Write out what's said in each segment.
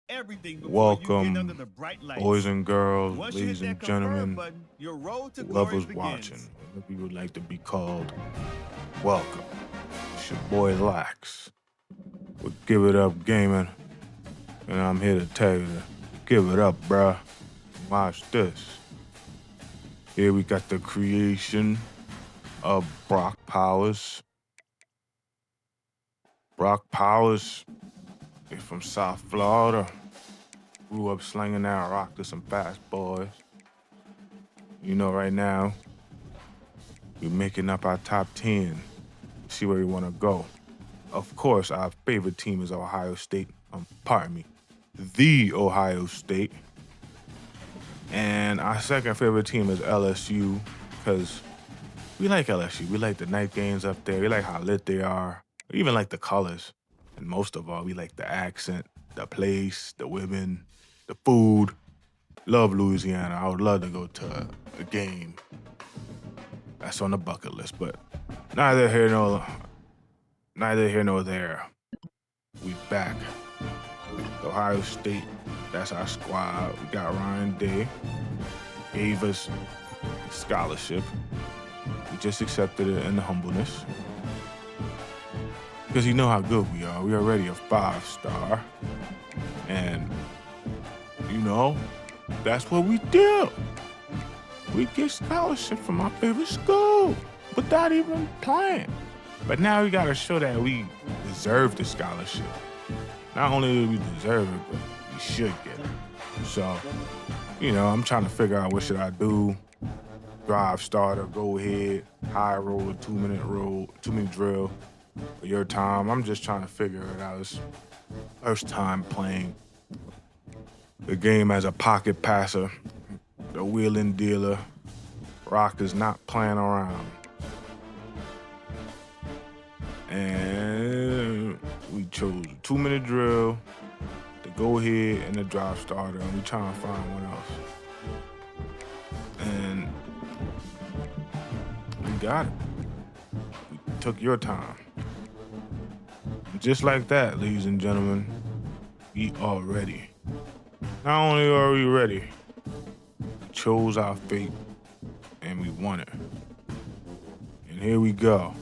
everything before you get under Welcome, the bright boys lights. and girls, Once you ladies hit and that confirm gentlemen, button, your road to glory whoever's watching, begins. whatever you would like to be called, welcome. It's your boy Lax with Give It Up Gaming, and I'm here to tell you to give it up, bruh. Watch this. Here we got the creation of Brock Powers. Brock Powers is from South Florida. Grew up slinging that rock to some fast boys. You know, right now, we're making up our top 10. See where we want to go. Of course, our favorite team is Ohio State. Pardon me, the Ohio State. And our second favorite team is LSU because we like LSU. We like the night games up there. We like how lit they are. We even like the colors. And most of all, we like the accent, the place, the women, the food. Love Louisiana. I would love to go to a game. That's on the bucket list, but neither here nor there. We back. Ohio State, that's our squad. We got Ryan Day, gave us a scholarship. We just accepted it in the humbleness. Because you know how good we are. We are already a 5-star. And, you know, that's what we do. We get scholarship from our favorite school without even playing. But now we gotta show that we deserve the scholarship. Not only do we deserve it, but we should get it. So, you know, I'm trying to figure out what should I do. Drive, starter, go ahead, high roll, 2-minute drill for your time. I'm just trying to figure it out. It's first time playing the game as a pocket passer, the wheeling dealer. Rock is not playing around. And we chose a 2-minute drill, the go ahead, and the drive starter, and we trying to find one else. And we got it. We took your time. And just like that, ladies and gentlemen, we are ready. Not only are we ready, we chose our fate and we won it. And here we go.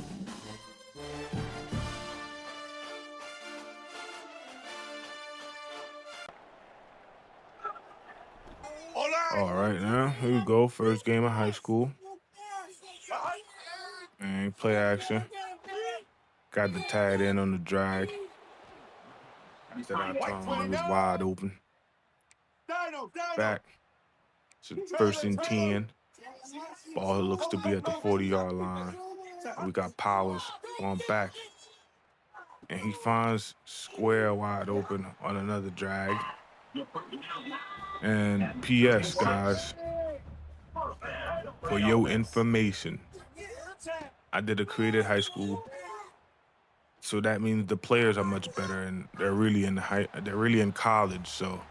All right, now here we go. First game of high school. And play action. Got the tight end on the drag. After that time, he was wide open. Back. So first and 10. Ball looks to be at the 40-yard line. And we got Powers going back. And he finds Square wide open on another drag. And P.S., guys, for your information, I did a created high school. So that means the players are much better and they're really in college. So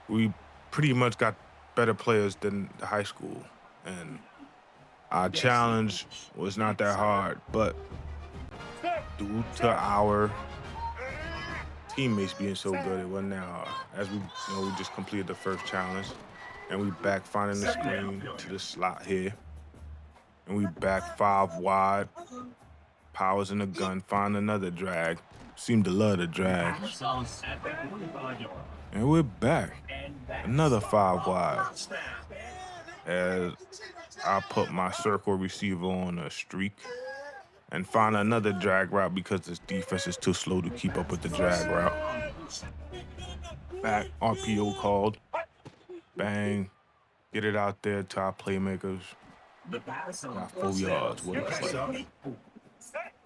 we pretty much got better players than the high school. And our challenge was not that hard, but due to our teammates being so good, it wasn't that hard. As we just completed the first challenge, and we back finding the screen to the slot here, and we back 5 wide. Powers in the gun, find another drag. Seem to love the drag. And we're back. Another 5 wide. As I put my circle receiver on a streak and find another drag route because this defense is too slow to keep up with the drag route. Back, RPO called. Bang. Get it out there to our playmakers. Got 4 yards. What a play.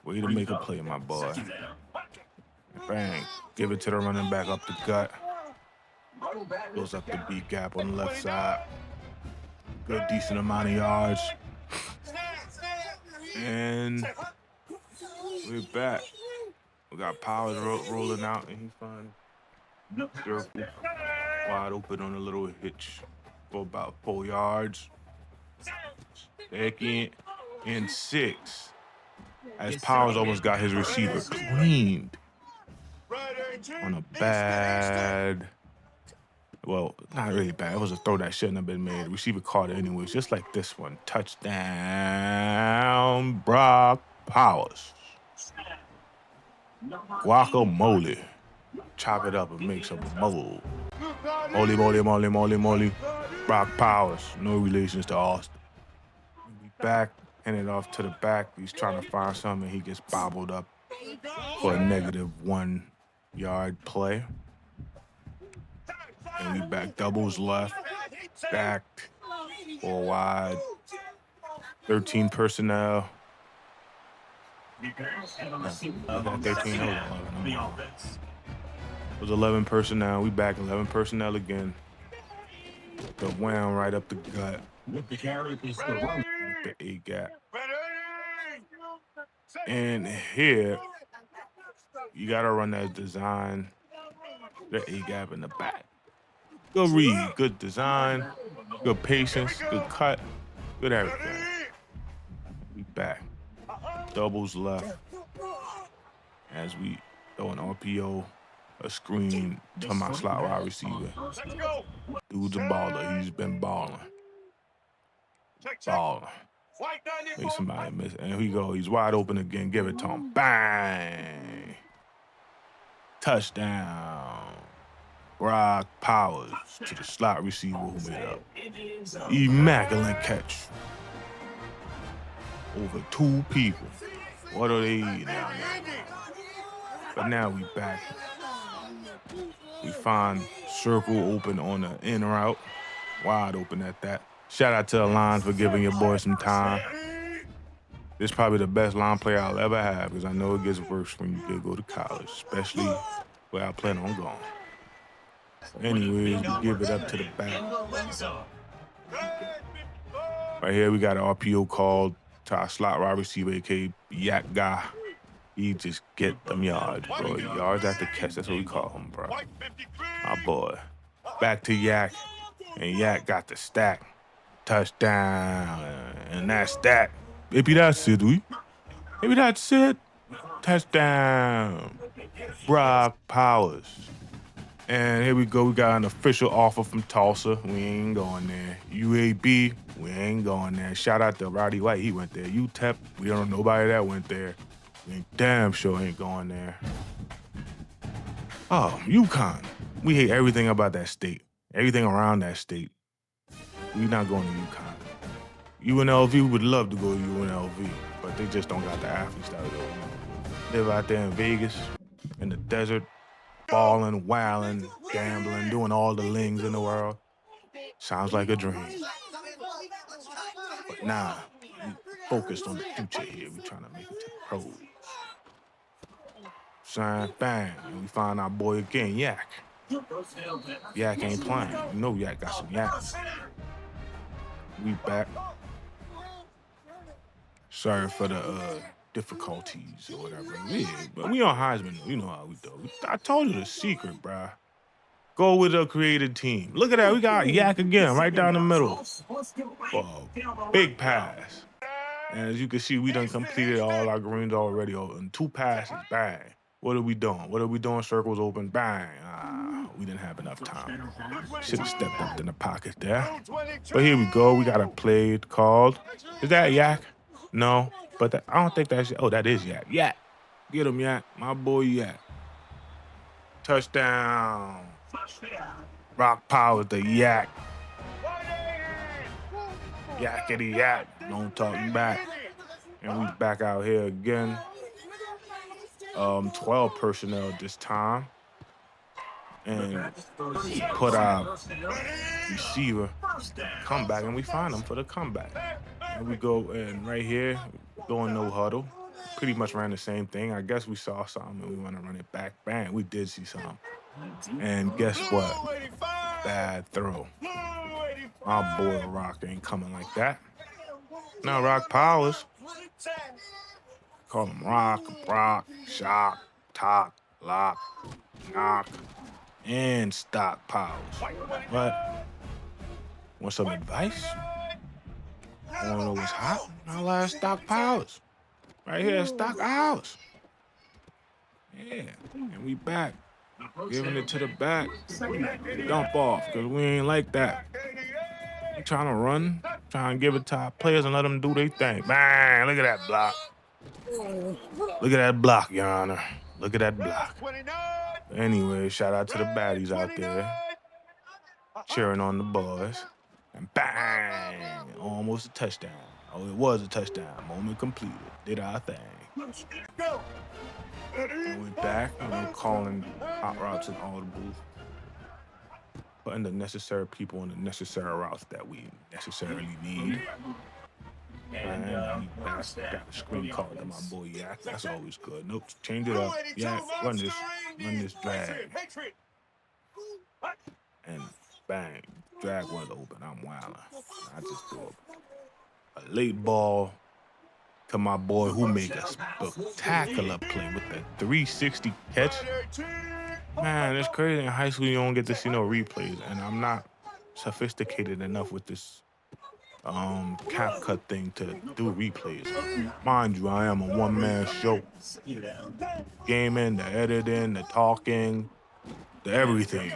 Way to make a play, my boy. Bang. Give it to the running back up the gut. Goes up the B gap on the left side. Good, decent amount of yards. And we're back. We got Powers rolling out, and he finds Circle wide open on a little hitch for about 4 yards. Second and 6. As Powers almost got his receiver cleaned on a bad Well, not really bad. It was a throw that shouldn't have been made. The receiver caught it anyways, just like this one. Touchdown, Brock Powers. Guacamole. Chop it up and make some mold. Holy moly, moly, moly, moly. Brock Powers. No relations to Austin. We back, hand it off to the back. He's trying to find something. He gets bobbled up for a -1 yard play. And we back, doubles left, back, 4 wide, 13 personnel. We got 13, no, 11. It was 11 personnel. We back 11 personnel again. The wham right up the gut. The A gap. And here, you gotta run that design, the A gap in the back. Good read, good design, good patience, good cut, good everything. We back. Doubles left as we throw an RPO, a screen to my slot wide receiver. Dude's a baller. He's been balling. Balling. Make somebody miss it. And here we go. He's wide open again. Give it to him. Bang! Touchdown. Brock Powers to the slot receiver who made up. Immaculate catch. Over 2 people. What are they eating down there? But now we back. We find circle open on the in route. Wide open at that. Shout out to the line for giving your boy some time. This is probably the best line play I'll ever have because I know it gets worse when you go to college, especially where I plan on going. Anyways, we give it up to the back. Right here, we got an RPO called to our slot wide receiver, a.k.a. Yak guy. He just get them yards, bro. Yards after catch, that's what we call him, bro. My boy. Back to Yak, and Yak got the stack. Touchdown, and that's that. Maybe that's it, Maybe that's it. Touchdown. Brock Powers. And here we go. We got an official offer from Tulsa. We ain't going there. UAB, we ain't going there. Shout out to Roddy White. He went there. UTEP, we don't know nobody that went there. We ain't damn sure ain't going there. Oh, UConn. We hate everything about that state. Everything around that state. We not going to UConn. UNLV would love to go to UNLV, but they just don't got the athletes that go. Live out there in Vegas, in the desert, balling, wilding, gambling, doing all the lings in the world. Sounds like a dream. But nah, we focused on the future here. We trying to make it to the pros. Sign, bang, and we find our boy again, Yak. Yak ain't playing. You know Yak got some yak. We back. Sorry for the difficulties or whatever. Yeah, but we on Heisman. You know how we do. I told you the secret, bruh. Go with a created team. Look at that. We got Yak again, right down the middle. Oh, big pass. And as you can see, we done completed all our greens already. In 2 passes, bang. What are we doing? What are we doing? Circles open, bang. We didn't have enough time. Should have stepped up in the pocket there. But here we go. We got a play called. Is that Yak? No, but I don't think that's. Oh, that is Yak. Yak. Get him, Yak. My boy, Yak. Touchdown. Brock Powers, the Yak. Yakety yak. Don't talk back. And we back out here again. 12 personnel this time. And put our receiver comeback, and we find him for the comeback. And we go in right here, going no huddle. Pretty much ran the same thing. I guess we saw something and we want to run it back. Bang, we did see something. And guess what? Bad throw. My boy Rock ain't coming like that. Now Rock Powers. Call him Rock, Brock, Shock, Talk, Lock, Knock, and Stock Powers. But want some advice? I want to know what's hot? My last Stock Powers. Right here, Stock House. Yeah, and we back. Giving it to the back. Dump off, because we ain't like that. We trying to run, trying to give it to our players and let them do their thing. Bang! Look at that block. Look at that block, Your Honor. Look at that block. Anyway, shout out to the baddies out there cheering on the boys. And bang! Almost a touchdown. Oh, it was a touchdown. Moment completed. Did our thing. And we're back and we're calling hot routes and audibles. Putting the necessary people on the necessary routes that we necessarily need. And we got a screen call to my boy Yak. That's always good. Nope, change it up. Yak, run this drag. And bang, drag was open. I'm wilding. I just threw a late ball to my boy who made a spectacular play with the 360 catch. Man, it's crazy. In high school, you don't get to see no replays, and I'm not sophisticated enough with this CapCut thing to do replays. Mind you, I am a one-man show. Gaming, the editing, the talking, the everything.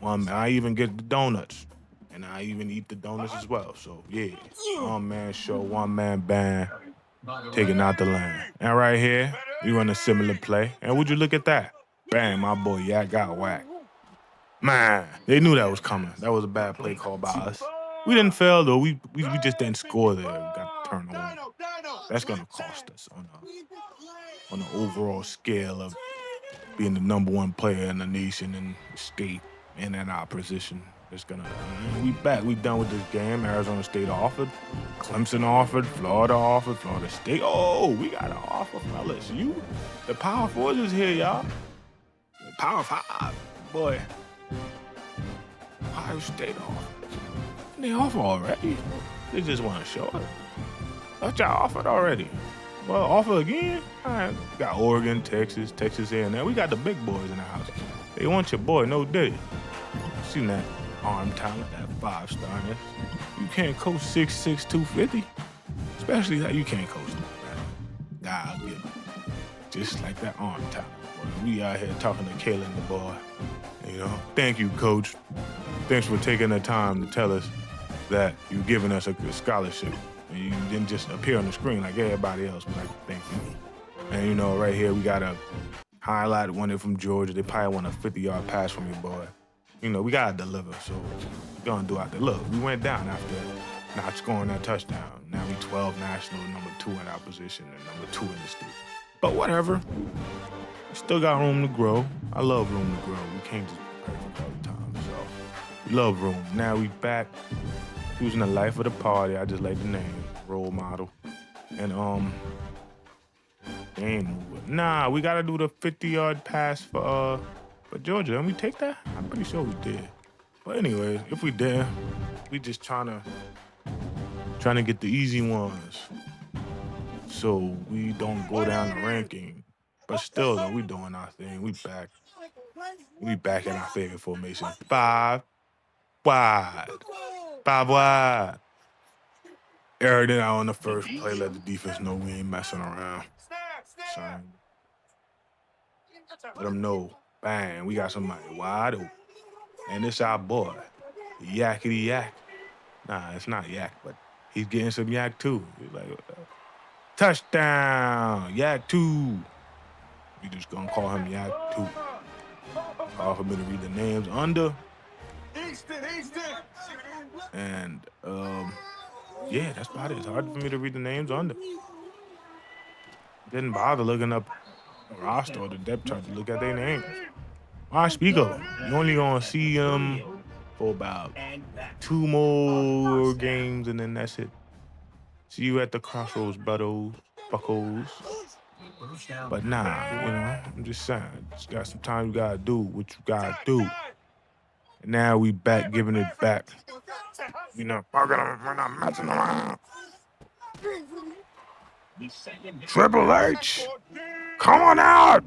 I even get the donuts, and I even eat the donuts as well. So yeah, one-man show, one-man band, taking out the lane. And right here, we run a similar play. And would you look at that? Bang, my boy Yak got whacked. Man, they knew that was coming. That was a bad play call by us. We didn't fail, though. We just didn't score there. We got turned over. That's going to cost us on the overall scale of being the #1 player in the nation and state and in our position. It's going to we back. We done with this game. Arizona State offered. Clemson offered. Florida offered. Florida State. Oh, we got an offer from LSU. The Power 4 is here, y'all. The Power 5. Boy. Ohio State offer. They offer already. They just want to show it. Thought y'all offered already. Well, offer again? All right. Got Oregon, Texas here and there. We got the big boys in the house. They want your boy, no diddy. Seen that arm talent, that 5-starness. You can't coach 6'6", 250. Especially that you can't coach that. God, I'll give it. Just like that arm talent. Boy. We out here talking to Kalen the boy. You know, thank you, coach. Thanks for taking the time to tell us that you're giving us a good scholarship. And you didn't just appear on the screen like everybody else. But like, thank you. And you know, right here we got a highlight one from Georgia. They probably want a 50-yard pass from your boy. You know, we gotta deliver, so we're gonna do out there. Look, we went down after not scoring that touchdown. Now we 12 national, #2 in our position, and #2 in the state. But whatever. We still got room to grow. I love room to grow. We can't just be perfect all the time. So we love room. Now we back. Choosing the life of the party. I just like the name. Role model. And they ain't moving. Nah, we gotta do the 50-yard pass for Georgia. Didn't we take that? I'm pretty sure we did. But anyways, if we did, we just trying to get the easy ones. So we don't go down the ranking. But still though, we doing our thing. We back. We back in our favorite formation. 5 wide. 5 wide. Aired it out on the first play. Let the defense know we ain't messing around. So, let them know. Bang, we got somebody wide open. And it's our boy, Yakety Yak. Nah, it's not Yak, but he's getting some Yak too. He's like, touchdown, Yak 2. We just gonna call him Yak 2. Hard for me to read the names under. And yeah, that's about it. It's hard for me to read the names under. Didn't bother looking up the roster or the depth chart to look at their names. Why speak of them? You're only gonna see them for about 2 more games, and then that's it. See you at the crossroads, buckos. But nah, you know, I'm just saying, just got some time you gotta do what you gotta do. And now we back, giving it back. You know, we're not messing around. Triple H, come on out.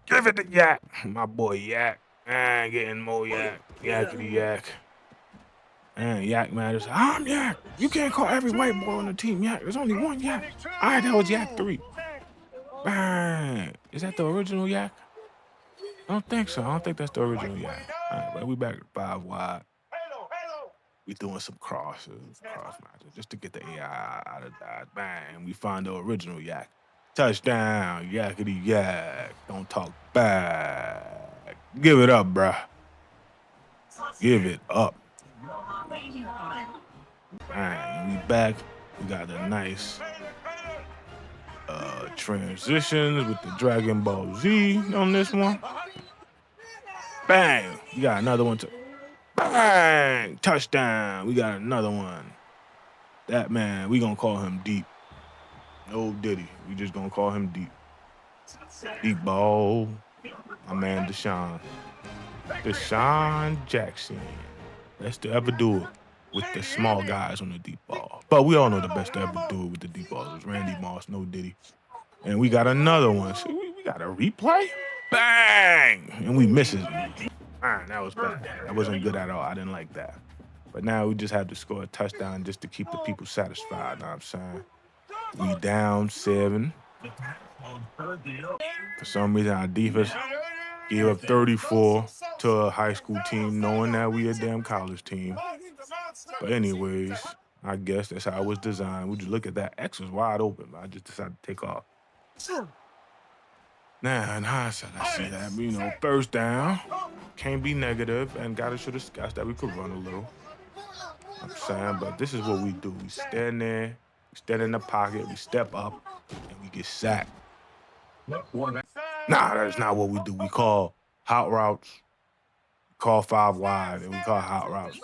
Give it to Yak, my boy Yak. Man, getting more Yak, Yakety Yak. And Yak matters. I'm Yak. You can't call every white boy on the team Yak. There's only one Yak. All right, that was Yak 3. Bang. Is that the original yak? I don't think so. I don't think that's the original yak. All right, but we back at 5 wide. We doing some cross matches just to get the AI out of that. Bang, we find the original yak. Touchdown, yakety yak. Don't talk back. Give it up, bruh. Give it up. Bang, we back. We got a nice transitions with the Dragon Ball Z on this one. Bang, we got another one too. Bang, touchdown. We got another one. That man, we gonna call him Deep. No Diddy. We just gonna call him Deep. Deep ball. My man Deshaun. Deshaun Jackson. Best to ever do it with the small guys on the deep ball. But we all know the best to ever do it with the deep ball was Randy Moss, no Diddy. And we got another one. See, we got a replay. Bang! And we misses. Man, that was bad. That wasn't good at all. I didn't like that. But now we just had to score a touchdown just to keep the people satisfied, know what I'm saying? We down 7. For some reason, our defense gave up 34 to a high school team, knowing that we a damn college team. But anyways, I guess that's how it was designed. We just look at that. X was wide open. I just decided to take off. Now, in hindsight, I see that, you know, first down, can't be negative, and gotta show the scouts that we could run a little. I'm saying, but this is what we do. We stand there, we stand in the pocket, we step up, and we get sacked. Nah, that's not what we do. We call hot routes, call 5 wide, and we call hot routes.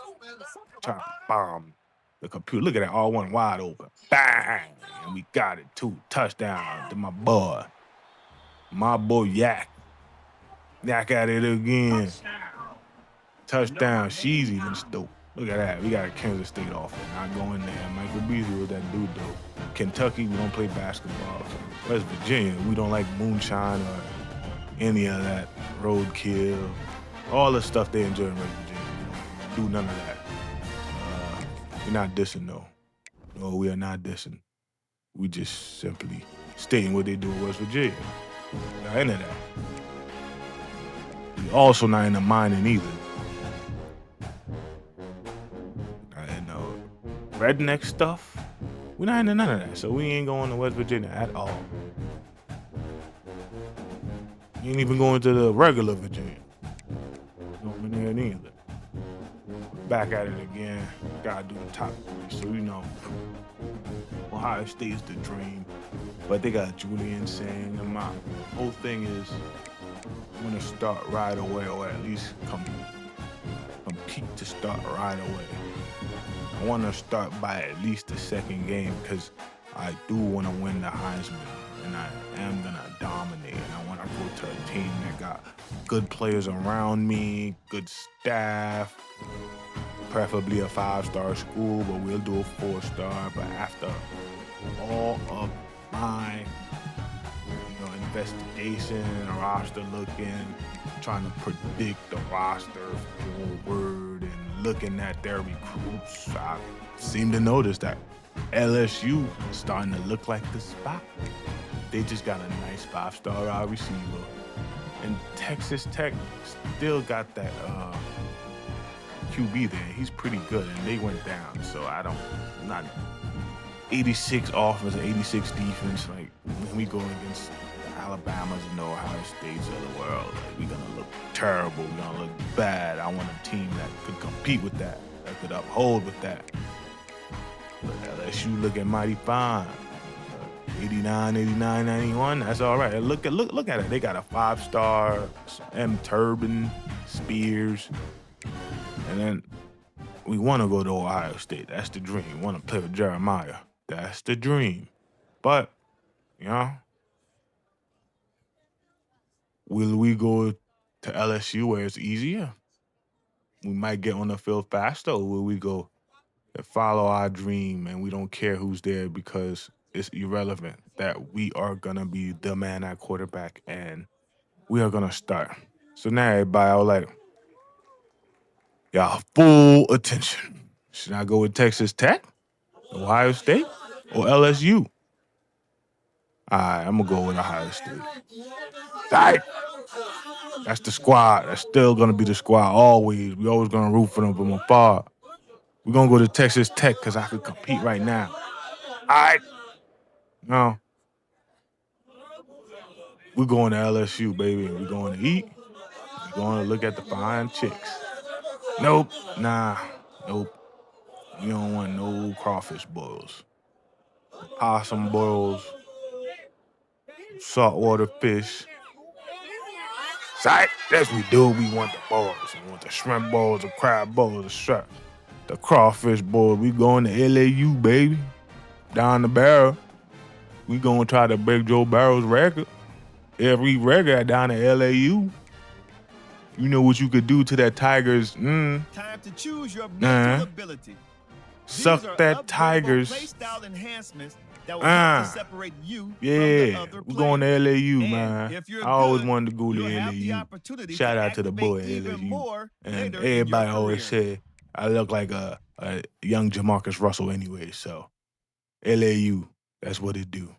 Try to bomb the computer. Look at that, all one wide open. Bang! And we got it, 2 touchdown to my boy. My boy Yak. Yak at it again. Touchdown. She's even stoked. Look at that. We got a Kansas State offense. Not going there. Michael Beasley with that dude, though. Kentucky, we don't play basketball. West Virginia, we don't like moonshine or any of that roadkill. All the stuff they enjoy in West Virginia. We don't do none of that. We're not dissing, though. No, we are not dissing. We just simply stating what they do in West Virginia. Not into that. We also not into mining either. Not into redneck stuff. We're not into none of that. So we ain't going to West Virginia at all. We ain't even going to the regular Virginia. Over there neither. Back at it again. Gotta do the top 3. So you know, Ohio State's the dream. But they got Julian saying, and my whole thing is I'm gonna start right away, or at least compete to start right away. I wanna start by at least the second game because I do wanna win the Heisman and I am gonna dominate. And I wanna go to a team that got good players around me, good staff, preferably a 5-star school, but we'll do a 4-star. But after all of my investigation, roster looking, trying to predict the roster forward and looking at their recruits, I seem to notice that LSU is starting to look like the spot. They just got a nice 5-star wide receiver. And Texas Tech still got that QB there. He's pretty good, and they went down. So I'm not 86 offense, 86 defense. Like when we go against Alabama's and the Ohio States of the world, like we're gonna look terrible. We're gonna look bad. I want a team that could compete with that could uphold with that. But LSU looking mighty fine. 89, 89, 91. That's all right. Look at it. They got a 5-star, M. Turbin, Spears, and then we want to go to Ohio State. That's the dream. We want to play with Jeremiah. That's the dream. But, you know, will we go to LSU where it's easier? We might get on the field faster, or will we go and follow our dream and we don't care who's there because it's irrelevant that we are going to be the man at quarterback and we are going to start. So now everybody, I was like, y'all full attention. Should I go with Texas Tech, Ohio State, or LSU? All right, I'm gonna go with Ohio State. All right. That's the squad. That's still gonna be the squad always. We always gonna root for them from afar. We're gonna go to Texas Tech because I could compete right now. All right. No. We're going to LSU, baby. We're going to eat. We're going to look at the fine chicks. Nope. Nah. Nope. You don't want no crawfish boils. Possum boils. Saltwater fish. Sight. That's what we do. We want the boils. We want the shrimp boils, the crab boils, the crawfish boils. We going to LAU, baby. Down the barrel. We gonna try to break Joe Barrow's record. Every record down at LAU. You know what you could do to that Tigers? Time to choose your mental ability. Suck that Tigers. Enhancements that will help to separate you from the other we're going to LAU, and man. if you're I always good, wanted to go to you'll have the LAU. opportunity Shout to out to the boy at activate even LAU. more And later in your everybody always career. said I look like a young Jamarcus Russell anyway. So LAU, that's what it do.